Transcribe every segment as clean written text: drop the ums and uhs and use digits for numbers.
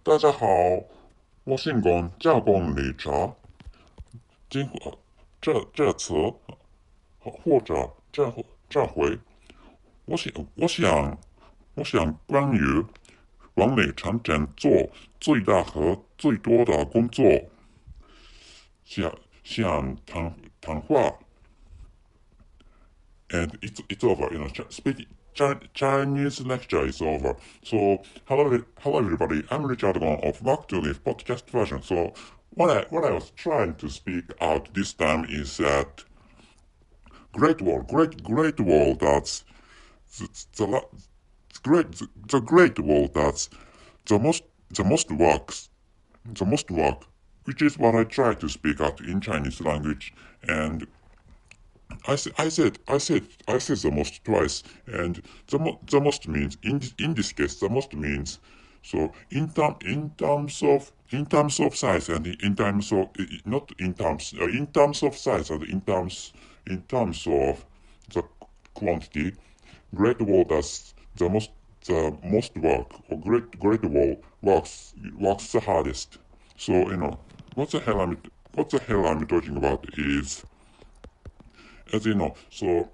大家好，我姓龚，叫龚理查。这次或者这回，我想我想我想关于万里长城做最大和最多的工作，想谈话，and it's over. Speaking Chinese lecture is over. So hello everybody. I'm Richard Gon of Back to Live podcast version. So what I was trying to speak out this time is that great world that's the great world that's the most the most works the most work, which is what I try to speak out in Chinese language. And I said the most twice, and the most means in this case the most means so in terms of size and in terms of not in terms of size and in terms of the quantity, great wall does the most work, or great wall works the hardest. So what the hell I'm talking about is, as you know, so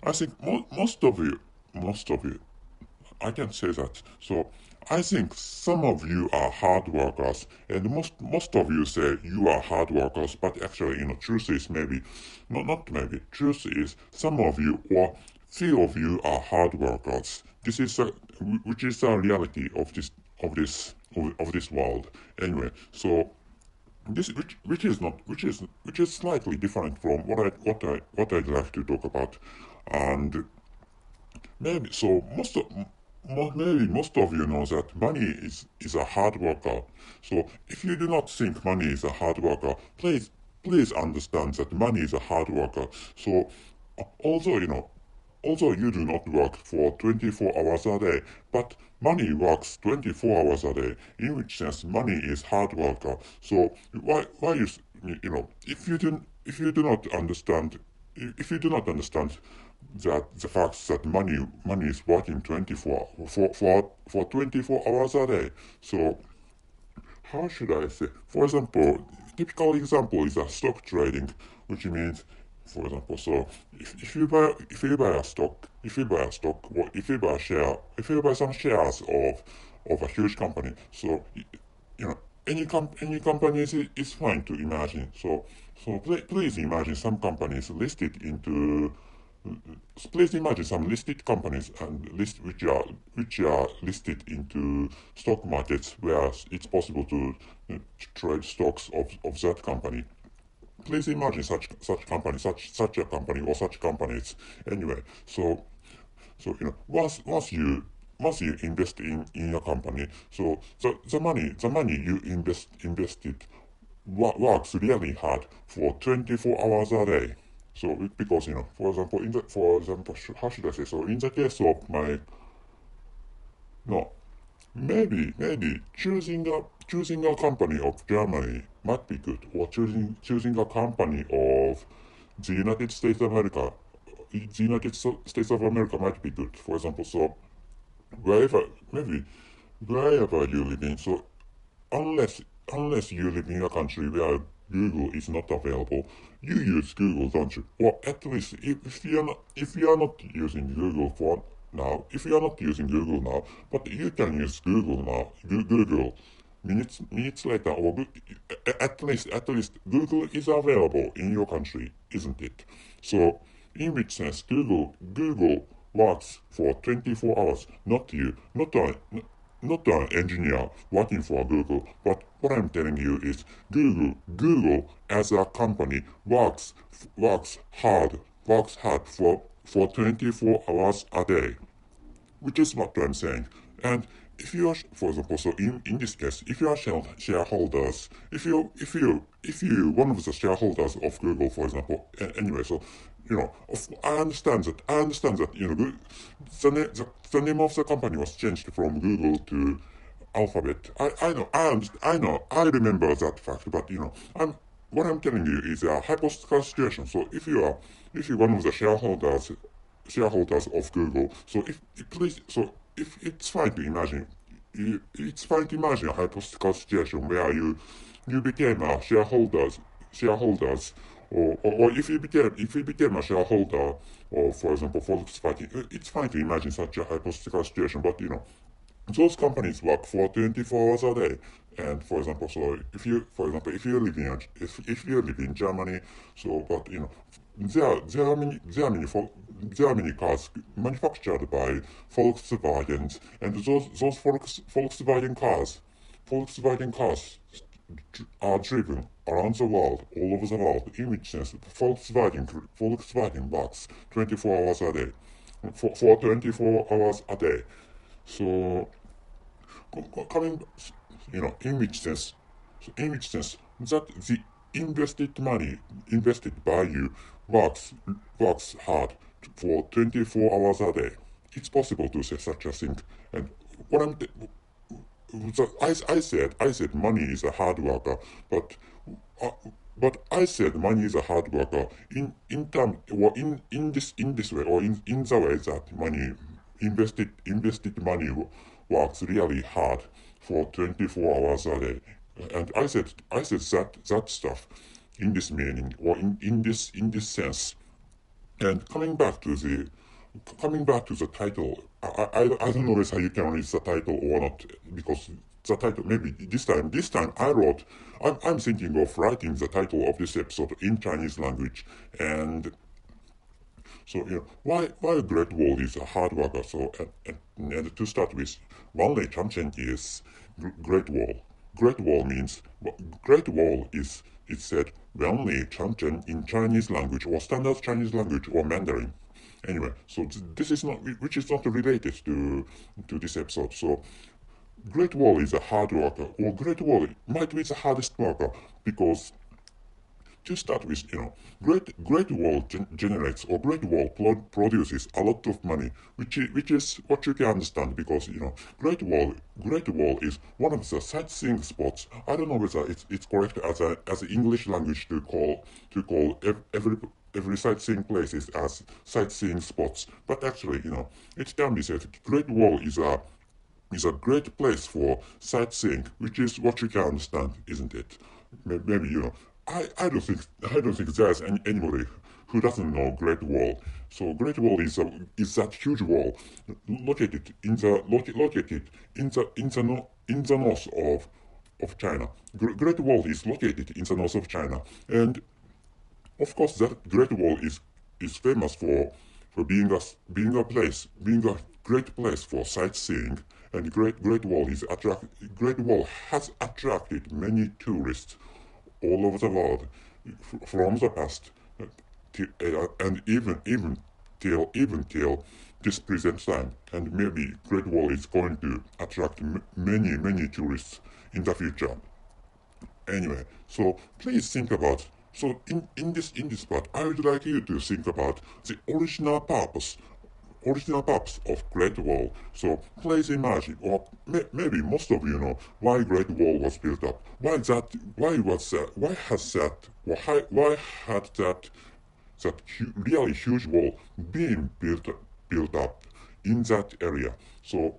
I think most of you, I can say that. So I think some of you are hard workers, and most of you say you are hard workers, but actually, truth is maybe, not maybe, truth is some of you or few of you are hard workers. Which is the reality of this world. Anyway, so this which is slightly different from what I'd like to talk about. And maybe so maybe most of you know that money is a hard worker. So if you do not think money is a hard worker, please understand that money is a hard worker. So although although you do not work for 24 hours a day, but money works 24 hours a day, in which sense money is hard worker. So why if you do not understand that the fact that money is working 24 for 24 hours a day. So how should I say? For example, typical example is a stock trading, which means, for example, so if you buy a stock, or if you buy some shares of a huge company, so any company is fine to imagine. So please imagine some companies listed into please imagine some listed companies and which are listed into stock markets where it's possible to trade stocks of that company. Please imagine such a company or such companies. Anyway, so once you invest in your company, so the money you invested works really hard for 24 hours a day. So because for example, how should I say? So in the case of my no, maybe choosing a company of Germany might be good, or choosing a company of the United States of America. The United States of America might be good. For example, so wherever maybe wherever you live in. So unless unless you live in a country where Google is not available, you use Google, don't you? Or at least if you are not using Google for now, if you are not using Google now, but you can use Google now. Google minutes later, or at least Google is available in your country, isn't it? So in which sense Google works for 24 hours, not you, not an engineer working for Google, but what I'm telling you is Google as a company works hard for 24 hours a day, which is what I'm saying. And if you are, for example, so in this case, if you are shareholders, if you one of the shareholders of Google, for example, anyway, so I understand that the name of the company was changed from Google to Alphabet. I remember that fact, but what I'm telling you is a hypothetical situation. So if you're one of the shareholders of Google, so if it's fine to imagine it's fine to imagine a hypothetical situation where you became a shareholders, or if you became a shareholder of, for example, Volkswagen. It's fine to imagine such a hypothetical situation, but those companies work for 24 hours a day. And for example, so if you live in if you live in Germany, so but there are many cars manufactured by Volkswagen, and those Volkswagen cars are driven around the world, all over the world. In which sense, Volkswagen works 24 hours a day, for 24 hours a day. So coming, in which sense, that the invested money invested by you works hard for 24 hours a day. It's possible to say such a thing. And what I'm so I said money is a hard worker, but uh, I said money is a hard worker in term or in this way, or in the way that money invested money works really hard for 24 hours a day. And I said that stuff in this meaning, or in this sense. And coming back to the title, I don't know how you can read the title or not, because the title, maybe this time I'm thinking of writing the title of this episode in Chinese language. And so why Great Wall is a hard worker. So and to start with, Wanli Changchen is Great Wall. Great Wall means, Great Wall is, it said Wanli Changchen in Chinese language, or standard Chinese language, or Mandarin. Anyway, so this is not, which is not related to this episode. So Great Wall is a hard worker, or Great Wall might be the hardest worker, because to start with, Great Wall generates, or Great Wall produces a lot of money, which is what you can understand, because Great Wall is one of the sightseeing spots. I don't know whether it's correct as an English language to call every sightseeing places as sightseeing spots, but actually, it can be said Great Wall is a great place for sightseeing, which is what you can understand, isn't it? Maybe I don't think there's anybody who doesn't know Great Wall. So Great Wall is that huge wall located in the north of China. Great Wall is located in the north of China, and of course that Great Wall is famous for being a great place for sightseeing. And Great Wall has attracted many tourists all over the world from the past, and even till this present time. And maybe Great Wall is going to attract many tourists in the future. Anyway, so please think about, so in this part, I would like you to think about the original purpose of Great Wall. So please imagine, or maybe most of you know, why Great Wall was built up. Why had that really huge wall been built up in that area? So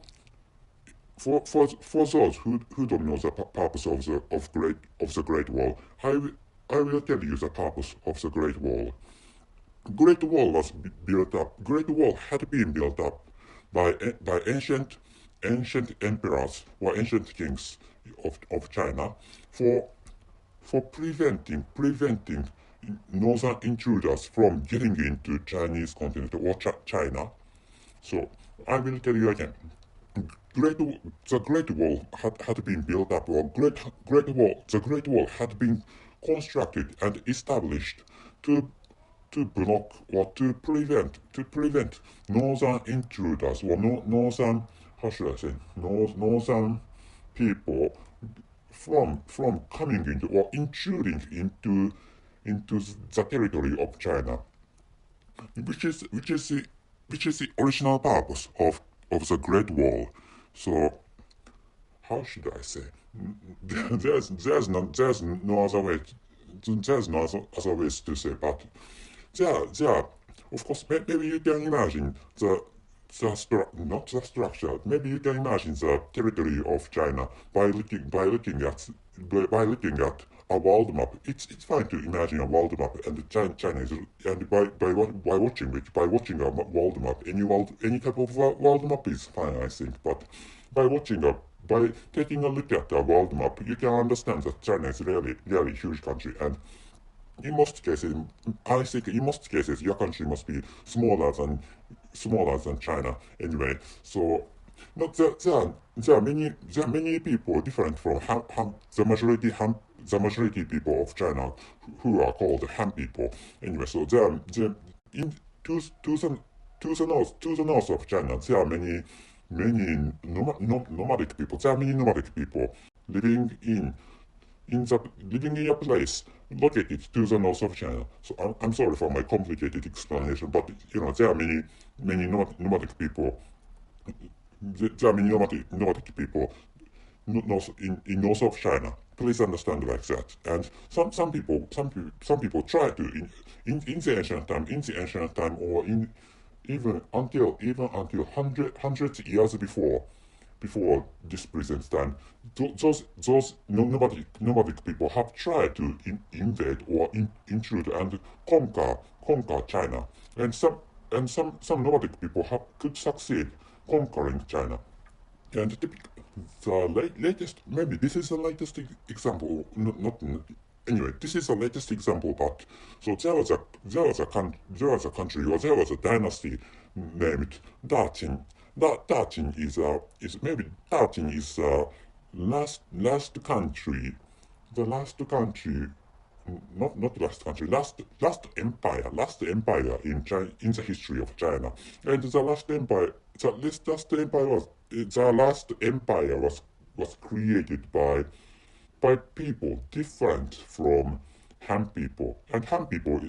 for those who don't know the purpose of the Great Wall, I will tell you the purpose of the Great Wall. Great Wall was built up. Great Wall had been built up by ancient emperors, or ancient kings of China, for preventing northern intruders from getting into Chinese continent, or China. So I will tell you again. The Great Wall had been built up, or the Great Wall had been constructed and established to block, or to prevent northern intruders, or northern, how should I say, northern people from coming into, or intruding into the territory of China, which is the original purpose of the Great Wall. So how should I say? There's no other way. There's no other ways to say, but there, of course, maybe you can imagine not the structure. Maybe you can imagine the territory of China by looking at a world map. It's fine to imagine a world map, and China is, and by watching a world map, any type of world map is fine, I think. But by taking a look at the world map, you can understand that China is really huge country, and in most cases, I think in most cases, your country must be smaller than China anyway. So, not there are many people different from the majority people of China who are called Han people. Anyway, so there in to the north of China, there are many nomadic people. There are many nomadic people living in a place located to the north of China. So I'm sorry for my complicated explanation, but there are many nomadic people. There are many nomadic people in north of China. Please understand like that. And some people try to in the ancient time, or even until hundreds years before this present time, those nomadic people have tried to invade or intrude and conquer China, and some nomadic people could succeed conquering China. And latest, maybe this is the latest example, not anyway, this is the latest example, but so there was a country, or there was a dynasty named Datin. Datin is last country, the last country, not last country, last empire in the history of China. And the last empire was created by people different from Han people. And Han people,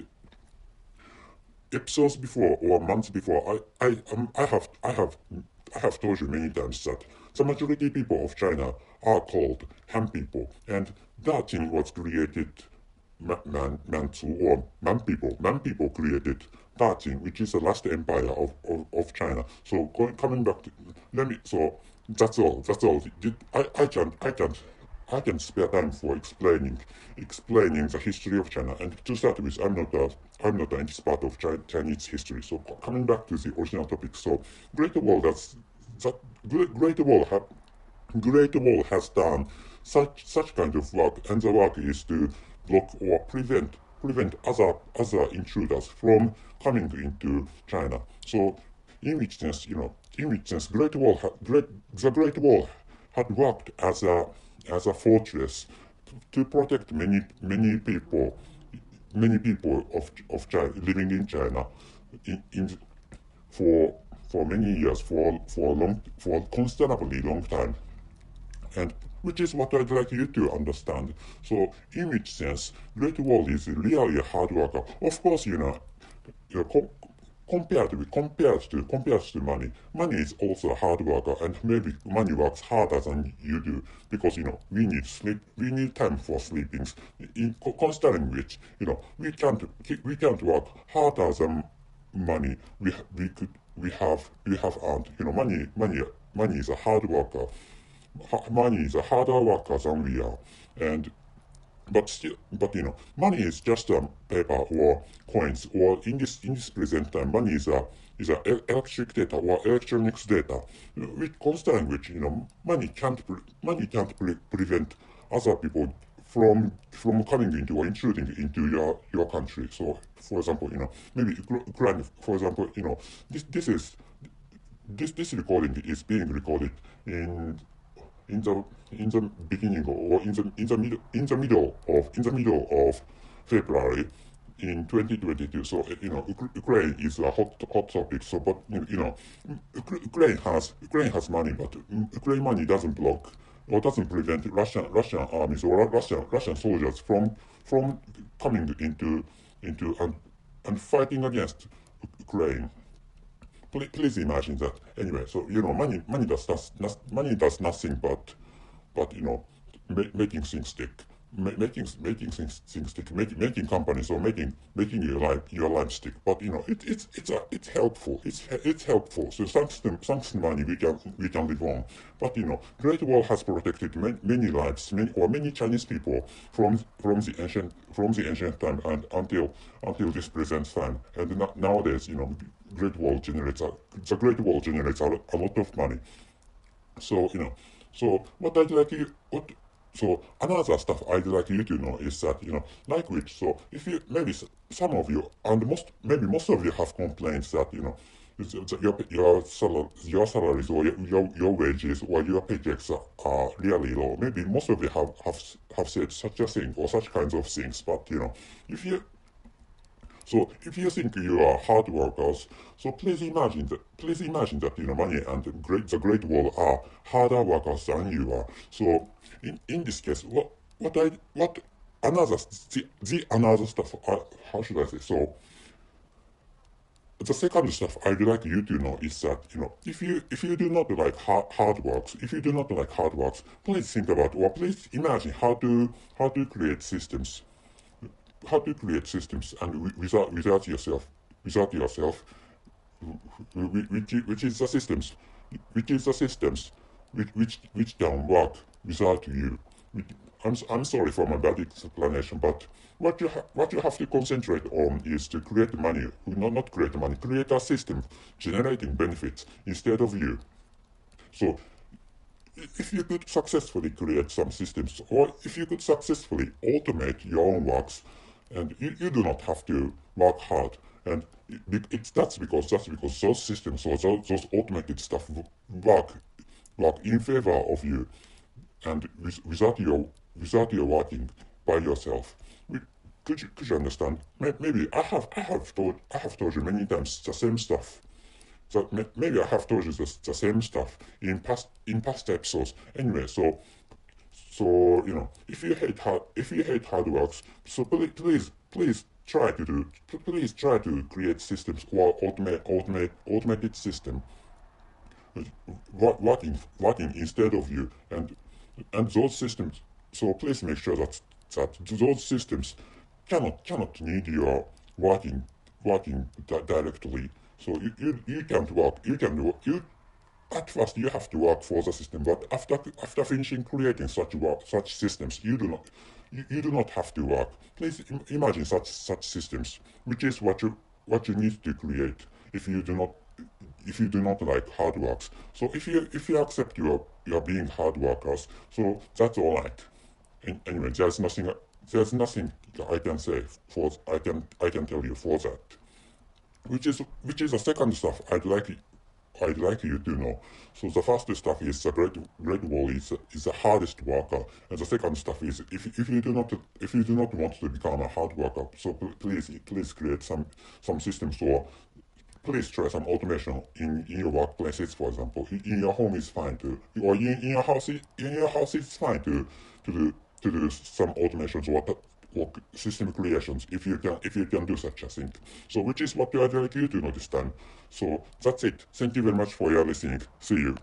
episodes before or months before, I have told you many times that the majority people of China are called Han people, and that thing was created Manchu or Man people. Man people created that thing, which is the last empire of China. So coming back to so that's all. I can spare time for explaining the history of China. And to start with, I'm not an expert of Chinese history. So coming back to the original topic, so Great Wall Great Wall has done such kind of work, and the work is to block or prevent other intruders from coming into China. So in which sense, the Great Wall had worked as a fortress to protect many people of China living in China for many years, for considerably long time, and which is what I'd like you to understand. So in which sense, Great Wall is really a hard worker. Of course, compared to money is also a hard worker, and maybe money works harder than you do, because we need sleep, we need time for sleeping. Considering which, we can't work harder than money we have earned. Money is a hard worker. Money is a harder worker than we are, and but money is just paper or coins, or in this present time, money is a electric data or electronics data, considering which money can't prevent other people from coming into or intruding into your country. So for example, maybe Ukraine, for example, this recording is being recorded in the beginning, or in the middle of February in 2022. So Ukraine is a hot topic. So, but Ukraine has money, but Ukraine money doesn't block or doesn't prevent Russian armies or Russian soldiers from coming into and fighting against Ukraine. Please imagine that. Anyway, so money does nothing but making things stick. making things stick, making companies or making your life stick. But it's helpful. It's helpful. So thanks to money we can live on. But Great Wall has protected many lives, many Chinese people from the ancient time and until this present time. And nowadays, the Great Wall generates a lot of money. So so what I'd like you what so another stuff I'd like you to know is that like which so if you maybe some of you and most of you have complaints that your salaries or your wages or your paychecks are really low. Maybe most of you have said such a thing or such kinds of things. But if you so if you think you are hard workers, so please imagine that money and the Great Wall are harder workers than you are. So in this case, what another the another stuff how should I say so the second stuff I'd like you to know is that if you do not like hard works, please think about or please imagine how to create systems and without yourself which is the systems which can work without you. I'm sorry for my bad explanation, but what you have to concentrate on is to create money, not create money, create a system generating benefits instead of you. So if you could successfully create some systems, or if you could successfully automate your own works, and you do not have to work hard, and that's because those systems or those automated stuff work in favor of you, and without your working by yourself. Could you understand? Maybe I have told you many times the same stuff. So maybe I have told you the same stuff in past episodes. Anyway, so if you hate hard works, so please try to create systems or automated system working instead of you, and those systems. So please make sure that those systems cannot need your working directly. So you can't work. You at first you have to work for the system, but after finishing creating such systems, you do not have to work. Please imagine such systems, which is what you need to create if you do not like hard works. So if you accept you're being hard workers, so that's all right. Anyway, there's nothing I can say for I can tell you for that. Which is the second stuff I'd like you to know. So the first stuff is the Great Wall is the hardest worker, and the second stuff is if you do not want to become a hard worker, so please create some systems, or please try some automation in your workplaces. For example, in your home is fine to, or in your house it's fine to do some automations or system creations if you can do such a thing. So which is what I'd like you to know this time. So that's it. Thank you very much for your listening. See you.